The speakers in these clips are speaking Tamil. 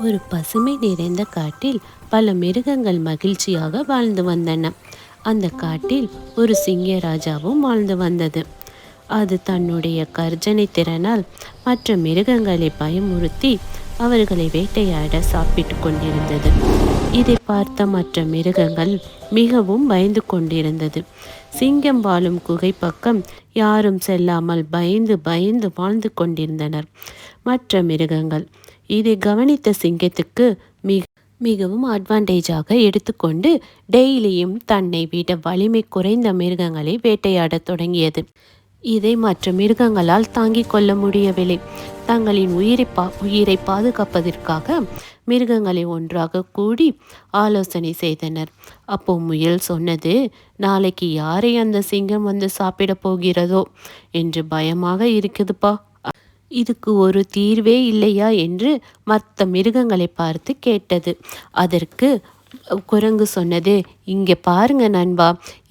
ஒரு பசுமை நிறைந்த காட்டில் பல மிருகங்கள் மகிழ்ச்சியாக வாழ்ந்து வந்தன. அந்த காட்டில் ஒரு சிங்க ராஜாவும் வாழ்ந்து வந்தது. அது தன்னுடைய கர்ஜனை திறனால் மற்ற மிருகங்களை பயமுறுத்தி அவர்களை வேட்டையாட சாப்பிட்டு கொண்டிருந்தது. இதை பார்த்த மற்ற மிருகங்கள் மிகவும் பயந்து கொண்டிருந்தது. சிங்கம் வாழும் குகை பக்கம் யாரும் செல்லாமல் பயந்து பயந்து வாழ்ந்து கொண்டிருந்தனர் மற்ற மிருகங்கள். இதை கவனித்த சிங்கத்துக்கு மிகவும் அட்வான்டேஜாக எடுத்துக்கொண்டு டெய்லியும் தன்னை விட வலிமை குறைந்த மிருகங்களை வேட்டையாடத் தொடங்கியது. இதை மற்ற மிருகங்களால் தாங்கிக் கொள்ள முடியவில்லை. தங்களின் உயிரை பாதுகாப்பதற்காக மிருகங்களை ஒன்றாக கூடி ஆலோசனை செய்தனர். அப்போ முயல் சொன்னது, நாளைக்கு யாரை அந்த சிங்கம் வந்து சாப்பிட போகிறதோ என்று பயமாக இருக்குதுப்பா. இதுக்கு ஒரு தீர்வே இல்லையா என்று மற்ற மிருகங்களை பார்த்து கேட்டது. அதற்கு குரங்கு சொன்னது, இங்கே பாருங்க நண்பா,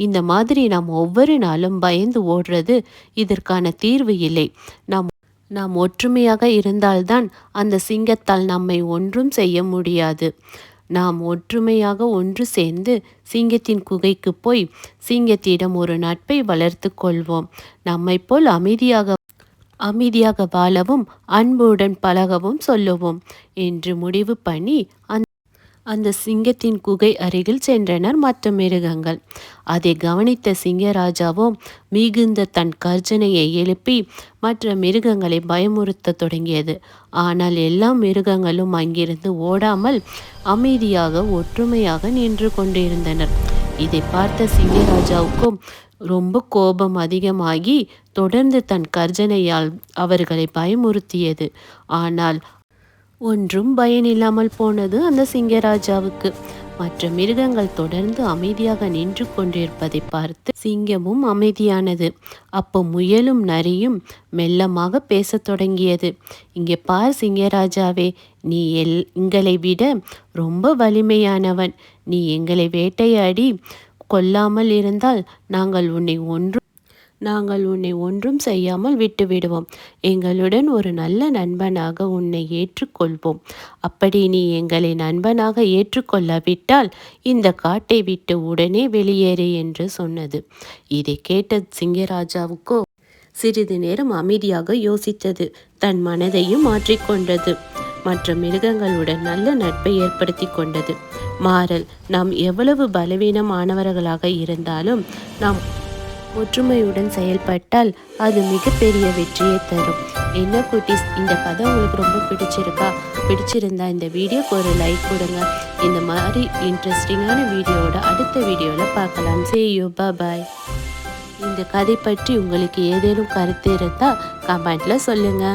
இந்த மாதிரி நாம் ஒவ்வொரு நாளும் பயந்து ஓடுறது இதற்கான தீர்வு இல்லை. நாம் ஒற்றுமையாக இருந்தால்தான் அந்த சிங்கத்தால் நம்மை ஒன்றும் செய்ய முடியாது. நாம் ஒற்றுமையாக ஒன்று சேர்ந்து சிங்கத்தின் குகைக்கு போய் சிங்கத்திடம் ஒரு நட்பை வளர்த்து கொள்வோம். நம்மை போல் அமைதியாக வாழவும் அன்புடன் பழகவும் சொல்லுவோம் என்று முடிவு பண்ணி அந்த சிங்கத்தின் குகை அருகில் சென்றனர் மற்ற மிருகங்கள். அதை கவனித்த சிங்கராஜாவோ மிகுந்த தன் கர்ஜனையை எழுப்பி மற்ற மிருகங்களை பயமுறுத்த தொடங்கியது. ஆனால் எல்லா மிருகங்களும் அங்கிருந்து ஓடாமல் அமைதியாக ஒற்றுமையாக நின்று கொண்டிருந்தனர். இதை பார்த்த சிங்கராஜாவுக்கும் ரொம்ப கோபம் அதிகமாகி தொடர்ந்து தன் கர்ஜனையால் அவர்களை பயமுறுத்தியது. ஆனால் ஒன்றும் பயனில்லாமல் போனது அந்த சிங்கராஜாவுக்கு. மற்ற மிருகங்கள் தொடர்ந்து அமைதியாக நின்று கொண்டிருப்பதை பார்த்து சிங்கமும் அமைதியானது. அப்போ முயலும் நரியும் மெல்லமாக பேசத் தொடங்கியது. இங்கே பார் சிங்கராஜாவே, நீ எங்களை விட ரொம்ப வலிமையானவன். நீ எங்களை வேட்டையாடி கொல்லாமல் இருந்தால் நாங்கள் உன்னை ஒன்றும் செய்யாமல் விட்டுவிடுவோம். எங்களுடன் ஒரு நல்ல நண்பனாக உன்னை ஏற்றுக்கொள்வோம். அப்படி நீ எங்களை நண்பனாக ஏற்றுக்கொள்ளாவிட்டால் இந்த காட்டை விட்டு உடனே வெளியேறு என்று சொன்னது. இதை கேட்ட சிங்கராஜாவுக்கோ சிறிது நேரம் அமைதியாக யோசித்தது. தன் மனதையும் மாற்றிக்கொண்டது. மற்ற மிருகங்களுடன் நல்ல நட்பை ஏற்படுத்தி கொண்டது. மாறல், நாம் எவ்வளவு பலவீனமானவர்களாக இருந்தாலும் நாம் ஒற்றுமையுடன் செயல்பட்டால் அது மிகப்பெரிய வெற்றியை தரும். என்ன குட்டீஸ், இந்த கதை உங்களுக்கு ரொம்ப பிடிச்சிருந்தா இந்த வீடியோக்கு ஒரு லைக் கொடுங்க. இந்த மாதிரி இன்ட்ரெஸ்டிங்கான வீடியோவோட அடுத்த வீடியோவில் பார்க்கலாம். See you, bye. இந்த கதை பற்றி உங்களுக்கு ஏதேனும் கருத்து இருந்தால் கமெண்ட்ல சொல்லுங்க.